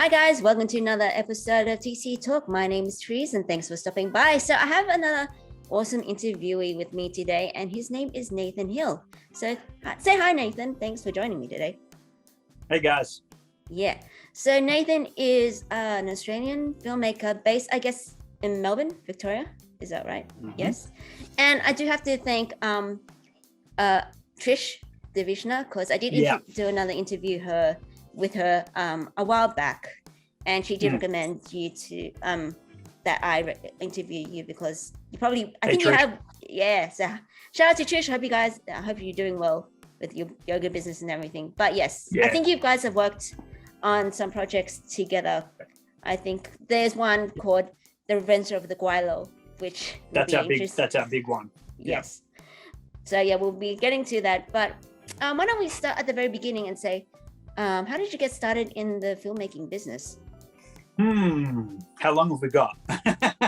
Hi guys, welcome to another episode of TC Talk. My name is Therese and thanks for stopping by. So I have another awesome interviewee with me today and his name is Nathan Hill. So say hi Nathan, thanks for joining me today. Hey guys. Yeah, so Nathan is an Australian filmmaker based, I guess, in Melbourne, Victoria. Is that right? Mm-hmm. Yes. And I do have to thank Trish Devishna because I did do another interview with her a while back, and she did recommend you to that I interview you because you probably you have so shout out to Trish. I hope you're doing well with your yoga business and everything. But yes, I think you guys have worked on some projects together. I think there's one called The Revenge of the Gweilo, which that's our big one. Yes. So yeah, we'll be getting to that. But why don't we start at the very beginning and say, how did you get started in the filmmaking business? How long have we got?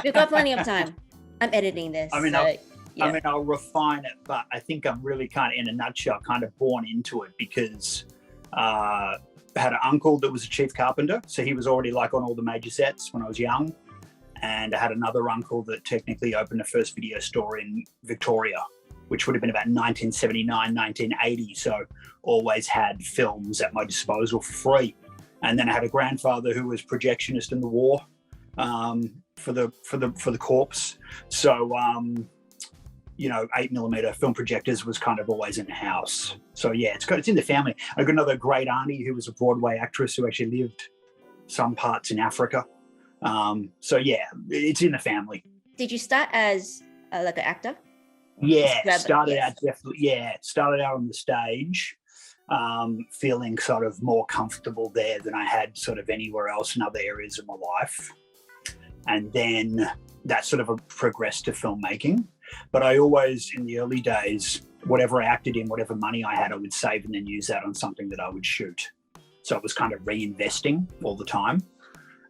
We've got plenty of time. I'm editing this. I'll refine it, but I think I'm really kind of, in a nutshell, kind of born into it because I had an uncle that was a chief carpenter. So he was already like on all the major sets when I was young. And I had another uncle that technically opened the first video store in Victoria, which would have been about 1979, 1980. So always had films at my disposal for free. And then I had a grandfather who was projectionist in the war for the corps. So 8mm film projectors was kind of always in the house. So yeah, it's in the family. I got another great auntie who was a Broadway actress who actually lived some parts in Africa. So yeah, it's in the family. Did you start as like an actor? Yeah, started out on the stage, feeling sort of more comfortable there than I had sort of anywhere else in other areas of my life. And then that sort of progressed to filmmaking. But I always, in the early days, whatever I acted in, whatever money I had, I would save and then use that on something that I would shoot. So it was kind of reinvesting all the time.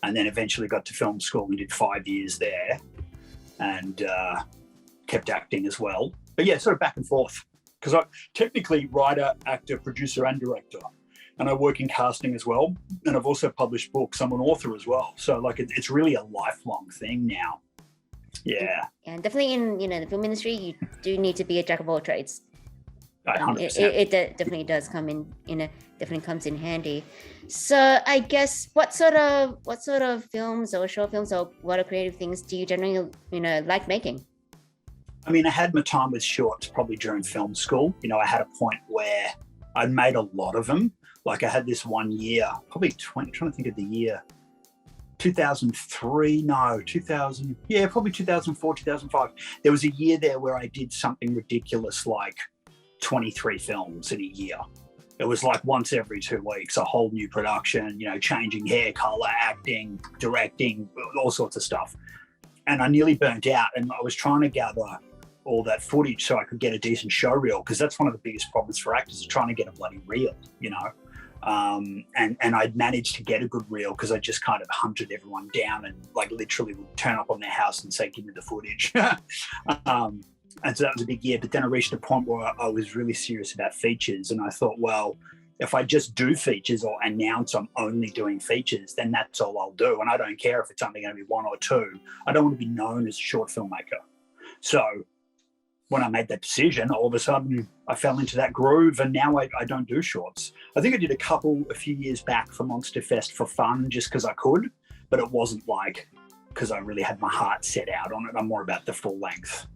And then eventually got to film school and did 5 years there and kept acting as well. But yeah, sort of back and forth because I'm technically writer, actor, producer and director. And I work in casting as well. And I've also published books. I'm an author as well. So like it's really a lifelong thing now. Yeah. And definitely in the film industry, you do need to be a jack of all trades. It definitely does come definitely comes in handy. So I guess what sort of films or short films or what are creative things do you generally like making? I mean, I had my time with shorts probably during film school. I had a point where I made a lot of them. Like I had this one year, probably trying to think of the year, 2003, no, 2000, yeah, probably 2004, 2005. There was a year there where I did something ridiculous like 23 films in a year. It was like once every 2 weeks, a whole new production, changing hair color, acting, directing, all sorts of stuff. And I nearly burnt out and I was trying to gather all that footage so I could get a decent show reel because that's one of the biggest problems for actors is trying to get a bloody reel, and I'd managed to get a good reel because I just kind of hunted everyone down and like literally would turn up on their house and say, give me the footage. And so that was a big year. But then I reached a point where I was really serious about features. And I thought, well, if I just do features or announce I'm only doing features, then that's all I'll do. And I don't care if it's only going to be 1 or 2. I don't want to be known as a short filmmaker. So when I made that decision, all of a sudden I fell into that groove and now I don't do shorts. I think I did a few years back for Monster Fest for fun just because I could, but it wasn't like because I really had my heart set out on it. I'm more about the full length,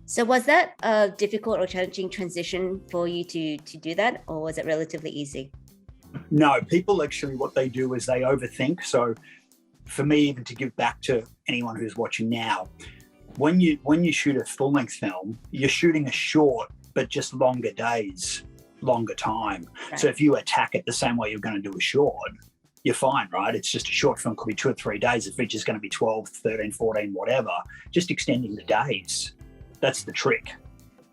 So was that a difficult or challenging transition for you to do that, or was it relatively easy? No, people actually, what they do is they overthink. So for me, even to give back to anyone who's watching now, when you shoot a full-length film, you're shooting a short, but just longer days, longer time. Right. So if you attack it the same way you're going to do a short, you're fine, right? It's just a short film, could be 2 or 3 days. The feature's going to be 12, 13, 14, whatever, just extending the days. That's the trick.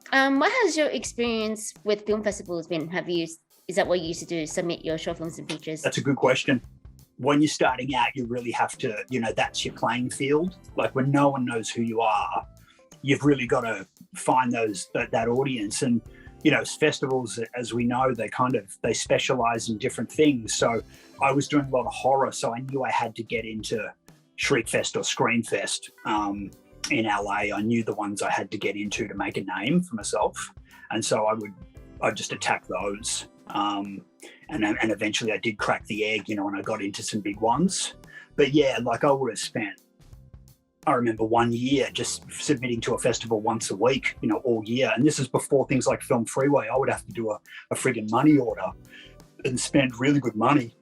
What has your experience with film festivals been? Is that what you used to do, submit your short films and features? That's a good question. When you're starting out, you really have to, that's your playing field. Like when no one knows who you are, you've really got to find that audience. And festivals, as we know, they specialize in different things. So I was doing a lot of horror, so I knew I had to get into Shriekfest or Screamfest in LA. I knew the ones I had to get into to make a name for myself, and so I'd just attack those. And eventually I did crack the egg, and I got into some big ones. But yeah, like I would have spent, I remember one year just submitting to a festival once a week, all year. And this is before things like Film Freeway. I would have to do a friggin' money order and spend really good money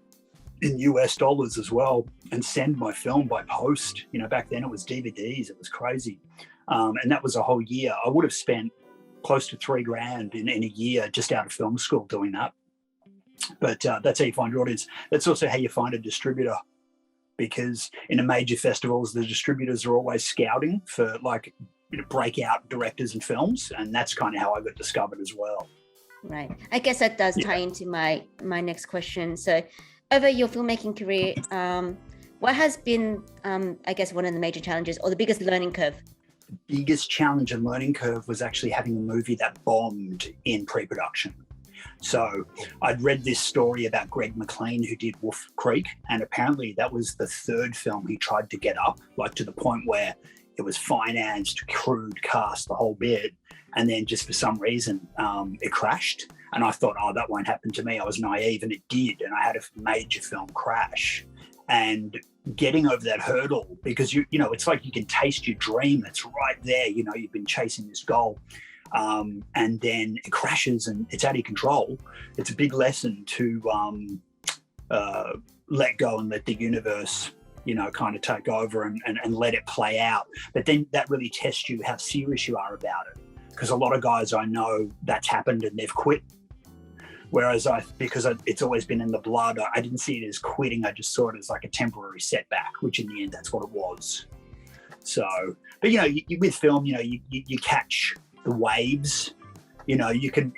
in US dollars as well and send my film by post. Back then it was DVDs. It was crazy. And that was a whole year. I would have spent close to $3,000 in a year just out of film school doing that. But that's how you find your audience. That's also how you find a distributor, because in the major festivals, the distributors are always scouting for breakout directors and films, and that's kind of how I got discovered as well. Right. I guess that does tie into my next question. So over your filmmaking career, what has been, I guess, one of the major challenges or the biggest learning curve? The biggest challenge and learning curve was actually having a movie that bombed in pre-production. So I'd read this story about Greg McLean, who did Wolf Creek, and apparently that was the third film he tried to get up, to the point where it was financed, crewed, cast, the whole bit, and then just for some reason it crashed. And I thought, oh, that won't happen to me. I was naive, and it did, and I had a major film crash. And getting over that hurdle, because it's like you can taste your dream. It's right there. You've been chasing this goal. And then it crashes and it's out of control. It's a big lesson to let go and let the universe, kind of take over and let it play out. But then that really tests you how serious you are about it. Because a lot of guys I know, that's happened and they've quit. Whereas because it's always been in the blood, I didn't see it as quitting. I just saw it as like a temporary setback, which in the end, that's what it was. So, but with film, you catch the waves, you can,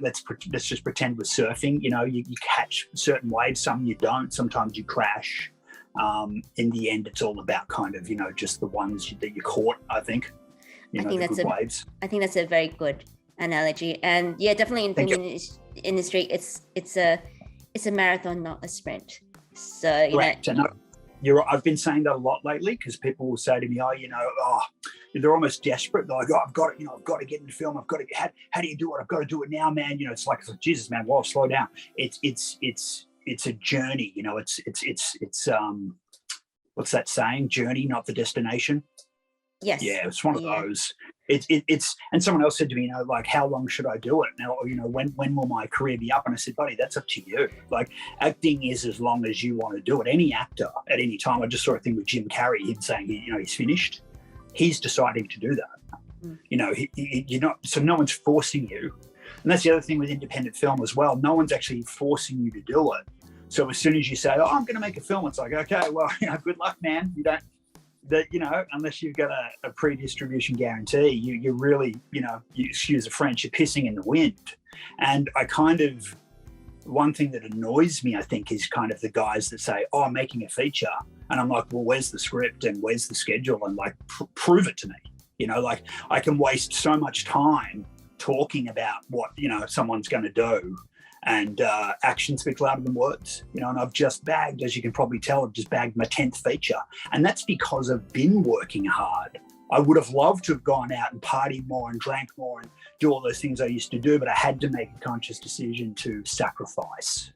let's just pretend we're surfing, you catch certain waves, some you don't, sometimes you crash. In the end, it's all about kind of, just the ones that you caught, I think. I think that's a very good analogy. And yeah, definitely in film industry, it's a marathon, not a sprint. So, Correct. I've been saying that a lot lately, because people will say to me, they're almost desperate. They're like, I've got to get into film. How do you do it? I've got to do it now, man. It's like, Jesus, man, whoa, slow down. It's a journey. It's what's that saying? Journey, not the destination. Yes. Yeah, it's one of those. It's and someone else said to me, how long should I do it? Now, when will my career be up? And I said, buddy, that's up to you. Acting is as long as you want to do it. Any actor at any time. I just saw a thing with Jim Carrey, him saying, he's finished. He's deciding to do that. You're not, so no one's forcing you. And that's the other thing with independent film as well. No one's actually forcing you to do it. So as soon as you say, I'm going to make a film, it's like, okay, well, good luck, man. You don't, unless you've got a pre-distribution guarantee, you really, you excuse the French, you're pissing in the wind. And one thing that annoys me, I think, is kind of the guys that say, I'm making a feature. And I'm like, well, where's the script and where's the schedule? And prove it to me. I can waste so much time talking about what, someone's going to do. And actions speak louder than words, and I've just bagged, as you can probably tell, I've just bagged my 10th feature. And that's because I've been working hard. I would have loved to have gone out and partied more and drank more and do all those things I used to do, but I had to make a conscious decision to sacrifice.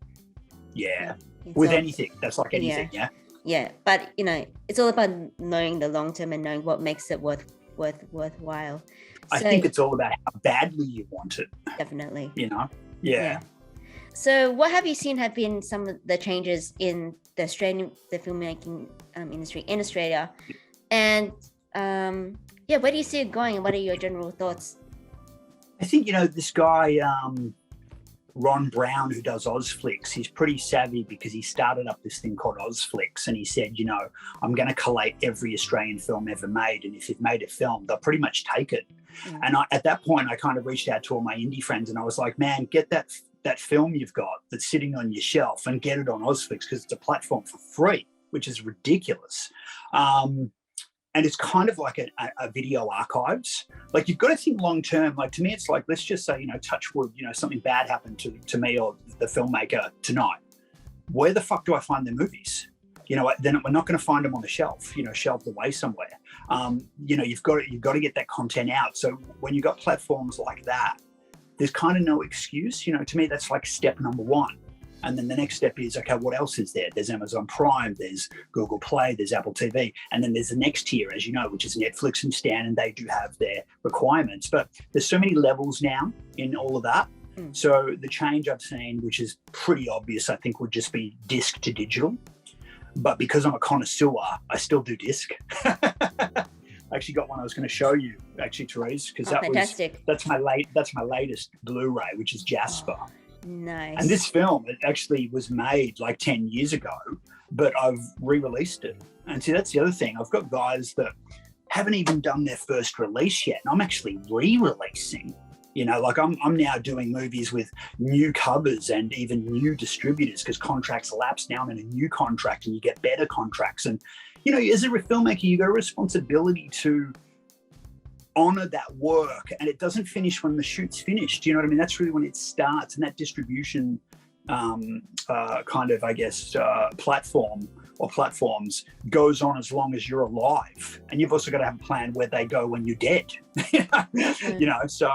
Yeah. With anything. That's like anything, yeah? Yeah, but, it's all about knowing the long term and knowing what makes it worthwhile. I think it's all about how badly you want it. Definitely. Yeah. So what have you seen have been some of the changes in the filmmaking industry in Australia? And where do you see it going and what are your general thoughts? I think, this guy, Ron Brown, who does Ozflix, he's pretty savvy because he started up this thing called Ozflix, and he said, I'm going to collate every Australian film ever made, and if you've made a film, they'll pretty much take it. And at that point, I kind of reached out to all my indie friends and I was like, man, get that film you've got that's sitting on your shelf and get it on Ozflix, because it's a platform for free, which is ridiculous. and it's kind of like a video archives. Like you've got to think long term. Like to me, it's like, let's just say, you know, touch wood, you know, something bad happened to me or the filmmaker tonight. Where the fuck do I find their movies? You know, then we're not going to find them on the shelf, you know, shelved away somewhere. You know, you've got to get that content out. So when you've got platforms like that, there's kind of no excuse. You know, to me, that's like step number one. And then the next step is, okay, what else is there? There's Amazon Prime, there's Google Play, there's Apple TV. And then there's the next tier, as you know, which is Netflix and Stan, and they do have their requirements. But there's so many levels now in all of that. So the change I've seen, which is pretty obvious, I think would just be disc to digital. But because I'm a connoisseur, I still do disc. I actually got one I was going to show you, actually, Therese, because that's my latest Blu-ray, which is Jasper. Oh, nice. And this film, it actually was made like 10 years ago, but I've re-released it. And see, that's the other thing. I've got guys that haven't even done their first release yet, and I'm actually re-releasing. You know, like I'm now doing movies with new covers and even new distributors because contracts lapse. Now I'm in a new contract and you get better contracts. And, you know, as a filmmaker, you got a responsibility to honor that work, and it doesn't finish when the shoot's finished. You know what I mean? That's really when it starts, and that distribution kind of, I guess, platform or platforms goes on as long as you're alive. And you've also got to have a plan where they go when you're dead. You know, so...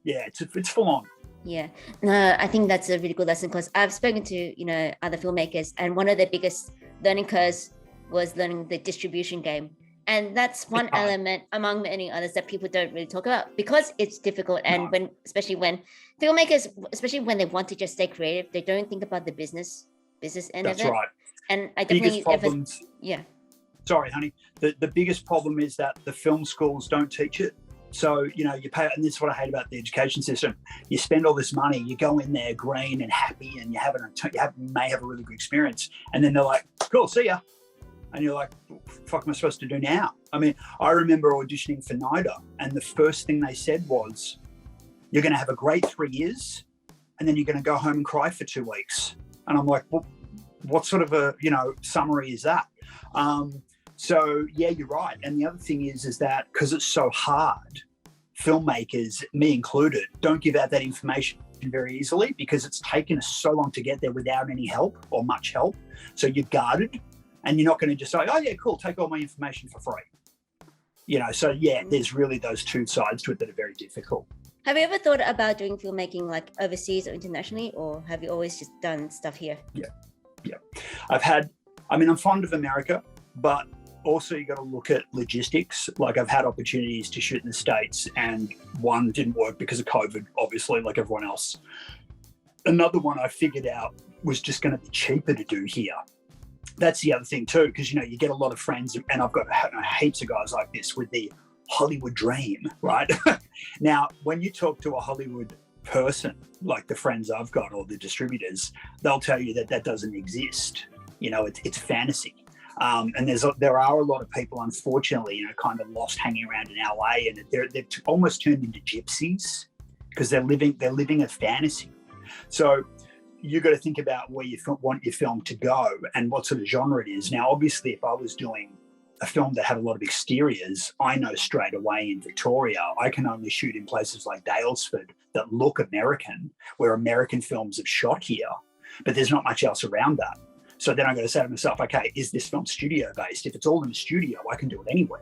yeah, it's full on. Yeah, no, I think that's a really good lesson because I've spoken to, you know, other filmmakers, and one of their biggest learning curves was learning the distribution game. And that's one element among many others that people don't really talk about because it's difficult. And especially when filmmakers, especially when they want to just stay creative, they don't think about the business end of it. That's right. And I definitely Sorry, honey. The biggest problem is that the film schools don't teach it. So, you know, you pay, and this is what I hate about the education system. You spend all this money, you go in there green and happy, and you may have a really good experience. And then they're like, cool, see ya. And you're like, what the fuck am I supposed to do now? I mean, I remember auditioning for NIDA, and the first thing they said was, you're going to have a great 3 years, and then you're going to go home and cry for 2 weeks. And I'm like, well, what sort of a, you know, summary is that? So, yeah, you're right. And the other thing is that because it's so hard, filmmakers, me included, don't give out that information very easily because it's taken us so long to get there without any help or much help. So you're guarded and you're not going to just say, oh, yeah, cool, take all my information for free. You know, so, yeah, there's really those two sides to it that are very difficult. Have you ever thought about doing filmmaking like overseas or internationally, or have you always just done stuff here? Yeah. I'm fond of America, but also you got to look at logistics. Like I've had opportunities to shoot in the States and one didn't work because of COVID, obviously, like everyone else. Another one I figured out was just going to be cheaper to do here. That's the other thing too, because, you know, you get a lot of friends, and I've got heaps of guys like this with the Hollywood dream, right? Now, when you talk to a Hollywood person, like the friends I've got or the distributors, they'll tell you that that doesn't exist. You know, it's fantasy. And there are a lot of people, unfortunately, you know, kind of lost hanging around in LA, and they've almost turned into gypsies because they're living a fantasy. So you got to think about where you want your film to go and what sort of genre it is. Now, obviously, if I was doing a film that had a lot of exteriors, I know straight away in Victoria, I can only shoot in places like Daylesford that look American, where American films have shot here, but there's not much else around that. So then I've got to say to myself, okay, is this film studio based? If it's all in the studio, I can do it anywhere.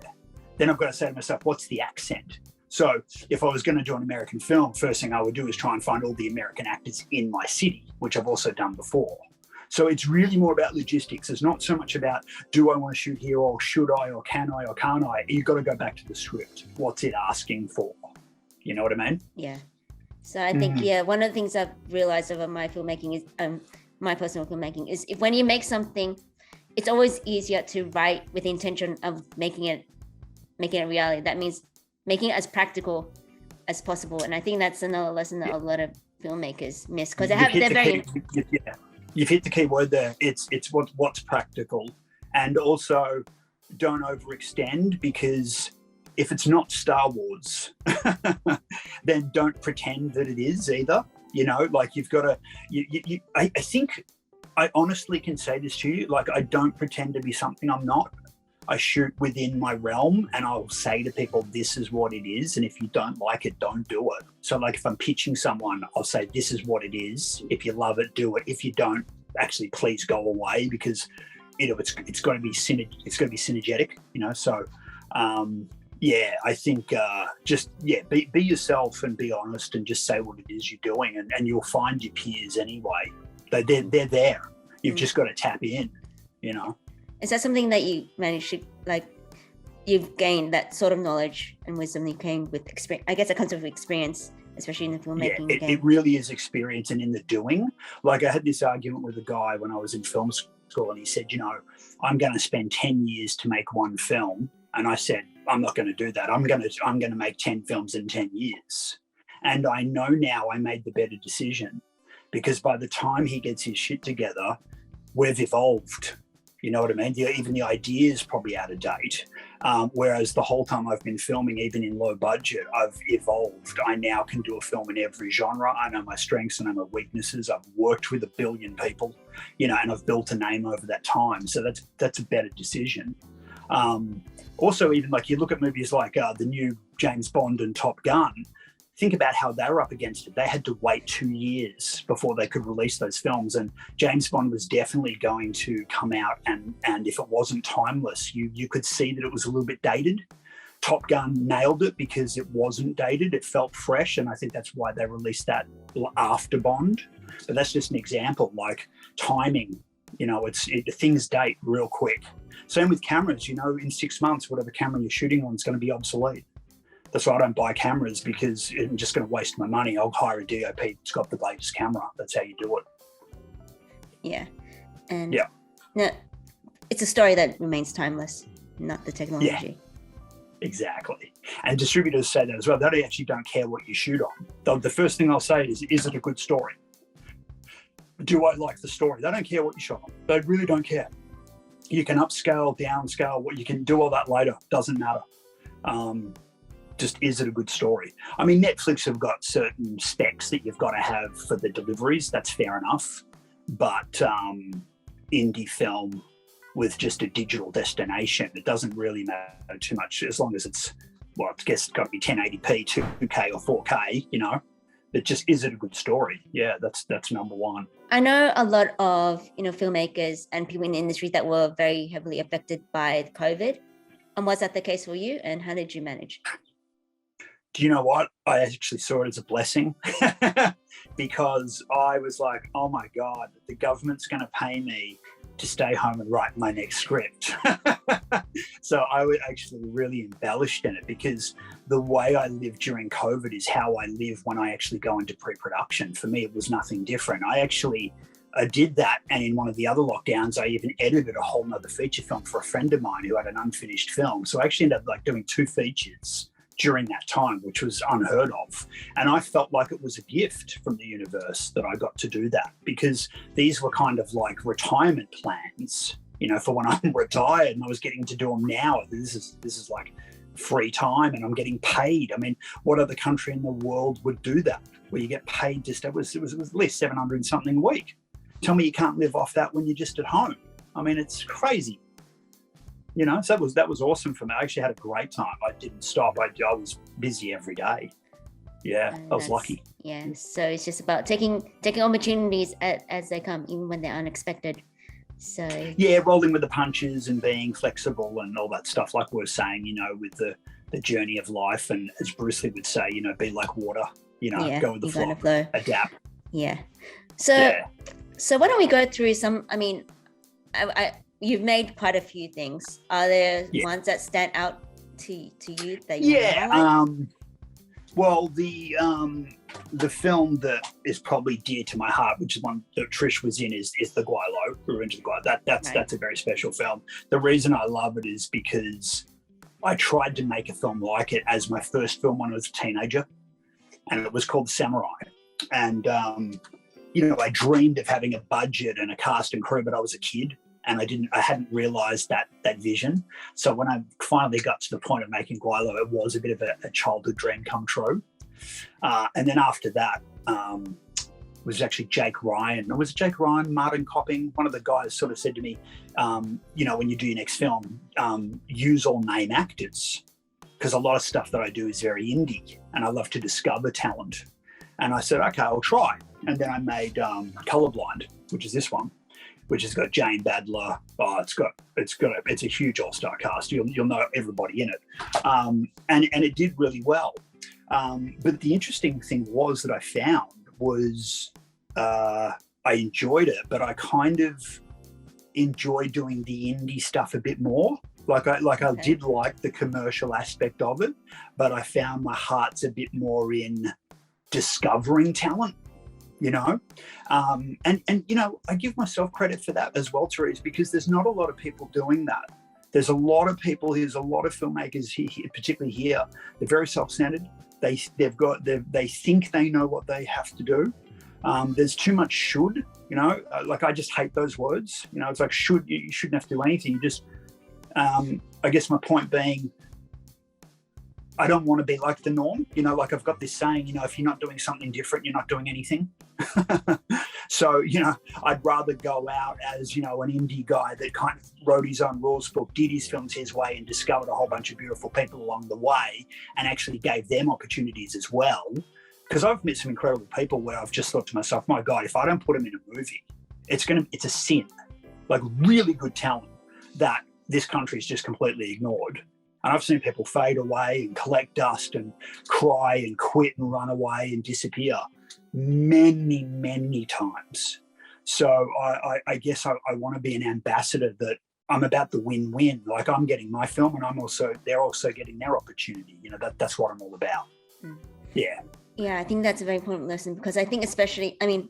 Then I've got to say to myself, what's the accent? So if I was going to do an American film, first thing I would do is try and find all the American actors in my city, which I've also done before. So it's really more about logistics. It's not so much about, do I want to shoot here, or should I, or can I, or can't I? You've got to go back to the script. What's it asking for? You know what I mean? Yeah. So I think, one of the things I've realized over my filmmaking is, my personal filmmaking is, if when you make something, it's always easier to write with the intention of making it a reality. That means making it as practical as possible. And I think that's another lesson that a lot of filmmakers miss, because you've hit the key word there. It's what's practical, and also don't overextend, because if it's not Star Wars, then don't pretend that it is either. You know, like you've got to, I think I honestly can say this to you, like I don't pretend to be something I'm not. I shoot within my realm, and I'll say to people, this is what it is. And if you don't like it, don't do it. So like if I'm pitching someone, I'll say, this is what it is. If you love it, do it. If you don't, actually, please go away, because, you know, it's got to be synergetic, you know? So, yeah, I think be yourself and be honest and just say what it is you're doing, and you'll find your peers anyway. They're there. You've just got to tap in, you know? Is that something that you managed to, like, you've gained that sort of knowledge and wisdom that came with experience? I guess it comes with experience, especially in the filmmaking game. It really is experience and in the doing. Like, I had this argument with a guy when I was in film school, and he said, you know, I'm going to spend 10 years to make one film. And I said, I'm not going to do that. I'm going to make 10 films in 10 years. And I know now I made the better decision, because by the time he gets his shit together, we've evolved. You know what I mean? Even the idea is probably out of date. Whereas the whole time I've been filming, even in low budget, I've evolved. I now can do a film in every genre. I know my strengths and I know my weaknesses. I've worked with 1 billion people, you know, and I've built a name over that time. So that's a better decision. Also, even like you look at movies like the new James Bond and Top Gun, think about how they were up against it. They had to wait 2 years before they could release those films. And James Bond was definitely going to come out, and if it wasn't timeless, you could see that it was a little bit dated. Top Gun nailed it because it wasn't dated. It felt fresh. And I think that's why they released that after Bond. But that's just an example, like timing, you know, things date real quick. Same with cameras, you know, in 6 months, whatever camera you're shooting on is going to be obsolete. That's why I don't buy cameras, because I'm just going to waste my money. I'll hire a DOP that's got the latest camera. That's how you do it. Yeah. And no, it's a story that remains timeless, not the technology. Yeah, exactly. And distributors say that as well. They actually don't care what you shoot on. The first thing I'll say is it a good story? Do I like the story? They don't care what you shot on. They really don't care. You can upscale, downscale, what you can do all that later. Doesn't matter. Just, is it a good story? I mean, Netflix have got certain specs that you've got to have for the deliveries. That's fair enough. But indie film with just a digital destination, it doesn't really matter too much, as long as it's, well, I guess it's got to be 1080p, 2K or 4K, you know. It just, is it a good story? Yeah, that's number one. I know a lot of, you know, filmmakers and people in the industry that were very heavily affected by COVID. And was that the case for you? And how did you manage? Do you know what? I actually saw it as a blessing because I was like, oh my God, the government's going to pay me to stay home and write my next script. So I would actually really embellished in it, because the way I live during COVID is how I live when I actually go into pre-production. For me, it was nothing different. I did that, and in one of the other lockdowns, I even edited a whole nother feature film for a friend of mine who had an unfinished film. So I actually ended up like doing 2 features during that time, which was unheard of. And I felt like it was a gift from the universe that I got to do that, because these were kind of like retirement plans, you know, for when I'm retired, and I was getting to do them now. This is like free time, and I'm getting paid. I mean, what other country in the world would do that, where you get paid just, it was at least 700 and something a week. Tell me you can't live off that when you're just at home. I mean, it's crazy. You know, so that was awesome for me. I actually had a great time. I didn't stop. I was busy every day. Yeah, I was lucky. Yeah, so it's just about taking opportunities as they come, even when they're unexpected. So yeah, rolling with the punches and being flexible and all that stuff, like we were saying, you know, with the journey of life. And as Bruce Lee would say, you know, be like water, you know, go with the flow, adapt. Yeah. So why don't we go through some, I mean, you've made quite a few things. Are there ones that stand out to you that you like? Well, the film that is probably dear to my heart, which is one that Trish was in, is the Gweilo, Revenge of the Gweilo. That's a very special film. The reason I love it is because I tried to make a film like it as my first film when I was a teenager, and it was called Samurai. And you know, I dreamed of having a budget and a cast and crew, but I was a kid. And I hadn't realised that vision. So when I finally got to the point of making Gweilo, it was a bit of a childhood dream come true. And then after that, was actually Jake Ryan. Or was it Jake Ryan, Martin Copping? One of the guys sort of said to me, you know, when you do your next film, use all name actors, because a lot of stuff that I do is very indie and I love to discover talent. And I said, okay, I'll try. And then I made Colorblind, which is this one, which has got Jane Badler. Oh, it's a huge all-star cast. You'll know everybody in it. And it did really well. But the interesting thing was that I found was I enjoyed it, but I kind of enjoy doing the indie stuff a bit more. I did like the commercial aspect of it, but I found my heart's a bit more in discovering talent, you know? And you know, I give myself credit for that as well, Therese, because there's not a lot of people doing that. There's a lot of people, there's a lot of filmmakers here, particularly here, they're very self-centered. They think they know what they have to do. There's too much should, you know, like I just hate those words. You know, it's like you shouldn't have to do anything. You just, I guess my point being, I don't want to be like the norm. You know, like I've got this saying, you know, if you're not doing something different, you're not doing anything. So, you know, I'd rather go out as, you know, an indie guy that kind of wrote his own rules book, did his films his way and discovered a whole bunch of beautiful people along the way and actually gave them opportunities as well. Because I've met some incredible people where I've just thought to myself, my God, if I don't put them in a movie, it's a sin. Like really good talent that this country's just completely ignored. And I've seen people fade away and collect dust and cry and quit and run away and disappear many, many times. So I guess I want to be an ambassador that I'm about the win-win. Like I'm getting my film and they're also getting their opportunity. You know, that's what I'm all about. Yeah. Yeah, I think that's a very important lesson because I think especially in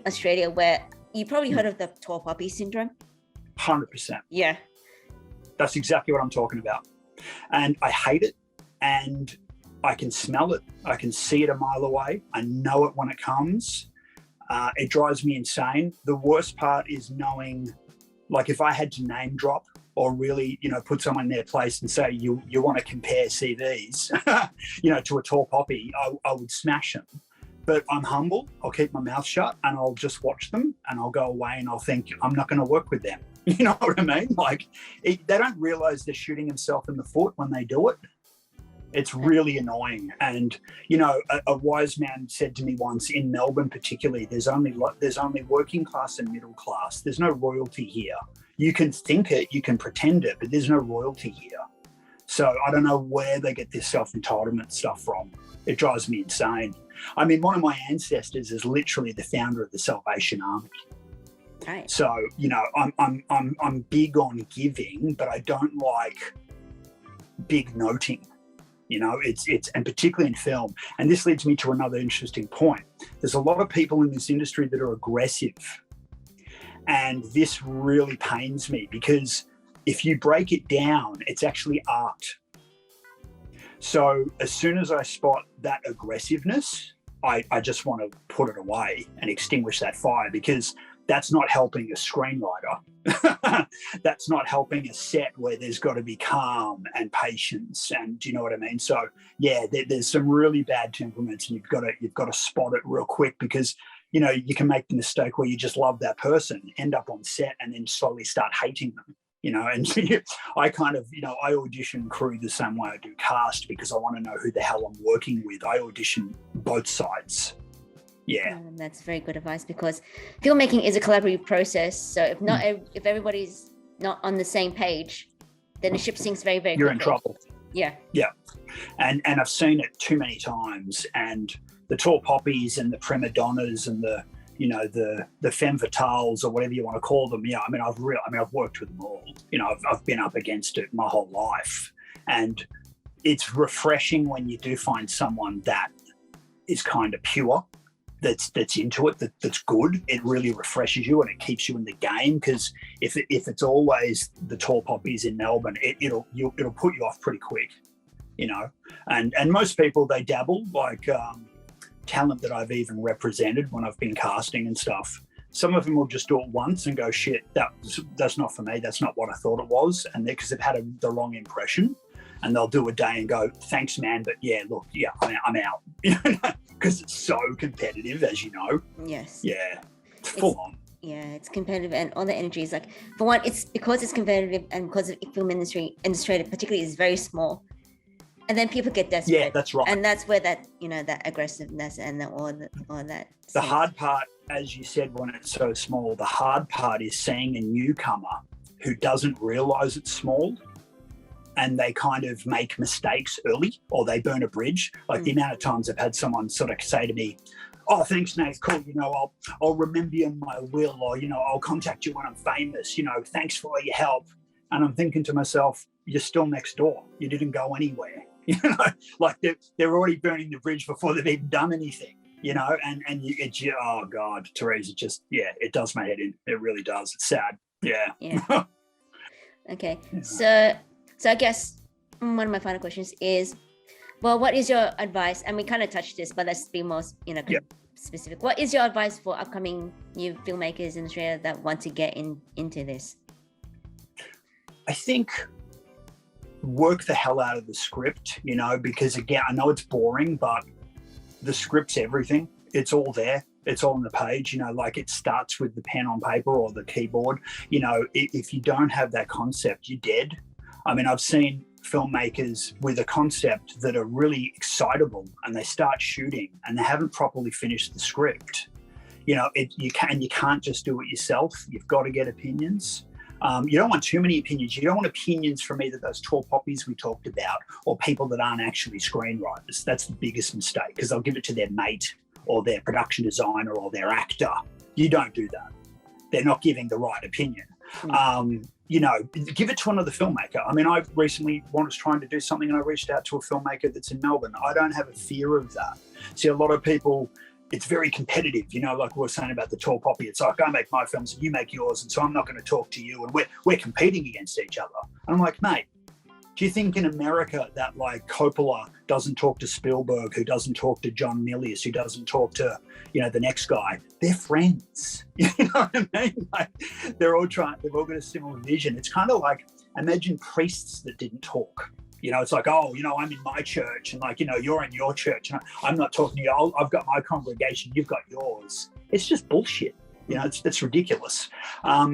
Australia where you probably heard of the tall poppy syndrome. 100%. Yeah. That's exactly what I'm talking about. And I hate it. And I can smell it. I can see it a mile away. I know it when it comes. It drives me insane. The worst part is knowing, like if I had to name drop or really, you know, put someone in their place and say, you want to compare CVs, you know, to a tall poppy, I would smash them. But I'm humble. I'll keep my mouth shut and I'll just watch them and I'll go away and I'll think I'm not going to work with them. You know what I mean? Like they don't realize they're shooting themselves in the foot when they do it. It's really annoying. And, you know, a wise man said to me once in Melbourne, particularly, there's only working class and middle class. There's no royalty here. You can think it, you can pretend it, but there's no royalty here. So I don't know where they get this self-entitlement stuff from. It drives me insane. I mean, one of my ancestors is literally the founder of the Salvation Army. Right. So, you know, I'm big on giving, but I don't like big noting. You know, it's and particularly in film. And this leads me to another interesting point. There's a lot of people in this industry that are aggressive. And this really pains me because if you break it down, it's actually art. So as soon as I spot that aggressiveness, I just want to put it away and extinguish that fire because that's not helping a screenwriter. That's not helping a set where there's got to be calm and patience, and do you know what I mean? So yeah, there's some really bad temperaments, and you've got to spot it real quick because you know you can make the mistake where you just love that person, end up on set, and then slowly start hating them. You know, and I kind of, you know, I audition crew the same way I do cast because I want to know who the hell I'm working with. I audition both sides. Yeah. That's very good advice because filmmaking is a collaborative process. So if everybody's not on the same page, then the ship sinks very, very quickly. You're in trouble. Yeah. Yeah. And I've seen it too many times. And the tall poppies and the prima donnas and the, you know, the femme fatales or whatever you want to call them. Yeah. I mean, I've worked with them all. You know, I've been up against it my whole life. And it's refreshing when you do find someone that is kind of pure. That's into it, that's good. It really refreshes you and it keeps you in the game because if it's always the tall poppies in Melbourne, it'll put you off pretty quick, you know. And most people, they dabble, like talent that I've even represented when I've been casting and stuff. Some of them will just do it once and go, shit, that's not for me. That's not what I thought it was, and because they've had the wrong impression. and they'll do a day and go, thanks, man, but yeah, look, yeah, I'm out. Because it's so competitive, as you know. Yes. Yeah, it's full on. Yeah, it's competitive, and all the energy is like, for one, it's because it's competitive, and because the film industry particularly is very small, and then people get desperate. Yeah, that's right. And that's where that, that aggressiveness and all that. The hard part, as you said, when it's so small, the hard part is seeing a newcomer who doesn't realize it's small, and they kind of make mistakes early, or they burn a bridge. Like the amount of times I've had someone sort of say to me, oh, thanks, Nate, cool, I'll remember you in my will, or, I'll contact you when I'm famous, thanks for all your help. And I'm thinking to myself, you're still next door. You didn't go anywhere. Like they're already burning the bridge before they've even done anything, oh God, Therese, it does my head in. It really does. It's sad. Yeah. Yeah. Okay. Yeah. So I guess one of my final questions is, well, what is your advice? And we kind of touched this, but let's be more, specific. What is your advice for upcoming new filmmakers in Australia that want to get into this? I think work the hell out of the script, because again, I know it's boring, but the script's everything. It's all there. It's all on the page, like it starts with the pen on paper or the keyboard. If you don't have that concept, you're dead. I mean, I've seen filmmakers with a concept that are really excitable, and they start shooting and they haven't properly finished the script. You can't just do it yourself. You've got to get opinions. You don't want too many opinions. You don't want opinions from either those tall poppies we talked about, or people that aren't actually screenwriters. That's the biggest mistake, because they'll give it to their mate or their production designer or their actor. You don't do that. They're not giving the right opinion. Give it to another filmmaker. I mean, I recently was trying to do something, and I reached out to a filmmaker that's in Melbourne. I don't have a fear of that. See, a lot of people, it's very competitive, like we were saying about the tall poppy. It's like, I make my films and you make yours, and so I'm not going to talk to you, and we're competing against each other. And I'm like, mate, do you think in America that like Coppola doesn't talk to Spielberg, who doesn't talk to John Milius, who doesn't talk to, the next guy? They're friends. You know what I mean? Like they've all got a similar vision. It's kind of like, imagine priests that didn't talk. It's like, oh, I'm in my church, and like, you're in your church, and I'm not talking to you. I've got my congregation, you've got yours. It's just bullshit. It's ridiculous.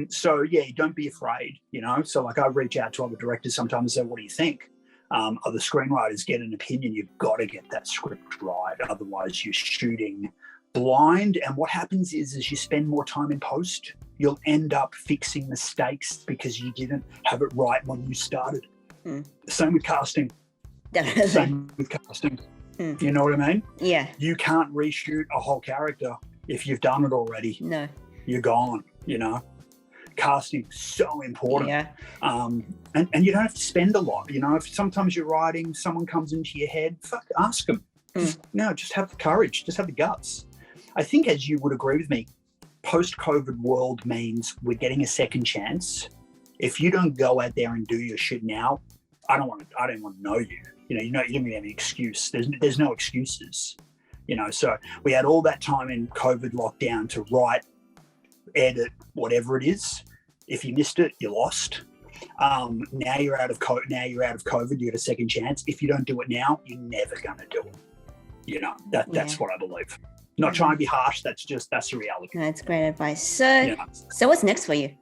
So yeah, don't be afraid, So like I reach out to other directors sometimes and say, what do you think? Other screenwriters get an opinion. You've got to get that script right. Otherwise you're shooting blind. And what happens is you spend more time in post. You'll end up fixing mistakes because you didn't have it right when you started. Same with casting. Definitely. Same with casting. You know what I mean? Yeah. You can't reshoot a whole character if you've done it already. No. You're gone, Casting so important. Yeah. And you don't have to spend a lot, if sometimes you're writing, someone comes into your head, ask them. Just have the courage, just have the guts. I think, as you would agree with me, post-COVID world means we're getting a second chance. If you don't go out there and do your shit now, I don't want to know you. You don't even have an excuse. There's no excuses. So we had all that time in COVID lockdown to write, edit, whatever it is. If you missed it, you lost. Now you're out of COVID. You get a second chance. If you don't do it now, you're never going to do it. That's what I believe. Not trying to be harsh. That's the reality. That's great advice. So what's next for you?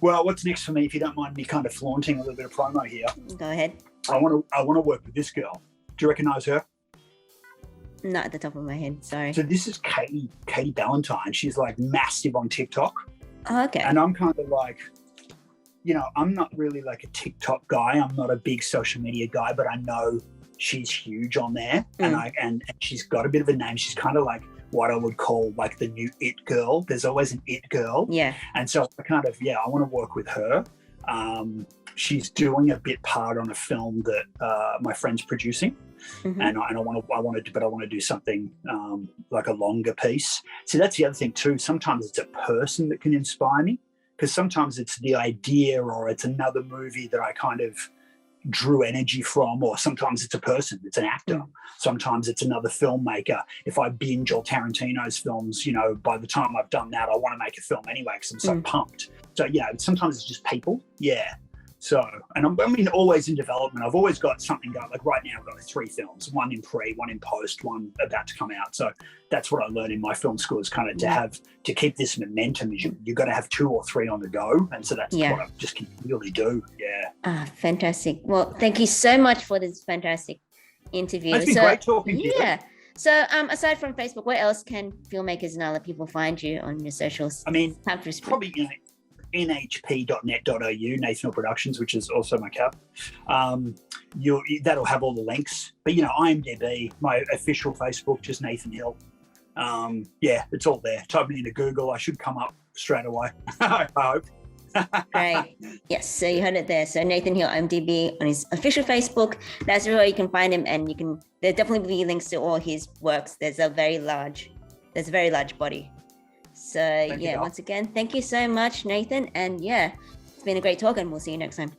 Well, what's next for me, if you don't mind me kind of flaunting a little bit of promo here? Go ahead. I want to work with this girl. Do you recognize her? Not at the top of my head, sorry. So this is Katie Ballantyne. She's like massive on TikTok. Oh, okay. And I'm kind of like, I'm not really like a TikTok guy. I'm not a big social media guy, but I know she's huge on there. And she's got a bit of a name. She's kind of like what I would call like the new it girl. There's always an it girl. Yeah. And so I want to work with her. She's doing a bit part on a film that my friend's producing. And I want to do something like a longer piece. So that's the other thing too. Sometimes it's a person that can inspire me, because sometimes it's the idea or it's another movie that I kind of drew energy from, or sometimes it's a person, it's an actor. Sometimes it's another filmmaker. If I binge all Tarantino's films, by the time I've done that, I want to make a film anyway because I'm so pumped. So sometimes it's just people. Yeah. So, and I mean, always in development. I've always got something going. Like right now, I've got like 3 films, one in pre, one in post, one about to come out. So that's what I learned in my film school, is kind of to keep this momentum. Is you've got to have 2 or 3 on the go, and so that's what I just continually do. Yeah. Fantastic. Well, thank you so much for this fantastic interview. It's been great talking to you. Yeah. So, aside from Facebook, where else can filmmakers and other people find you on your socials? I mean, probably nhp.net.au, Nathan Hill Productions, which is also my cap. That'll have all the links. But IMDB, my official Facebook, just Nathan Hill. It's all there. Type me into Google, I should come up straight away. I hope. Great. Yes, so you heard it there. So Nathan Hill, IMDB on his official Facebook. That's where you can find him, and there'll definitely be links to all his works. There's a very large body. So once again, thank you so much, Nathan. And it's been a great talk, and we'll see you next time.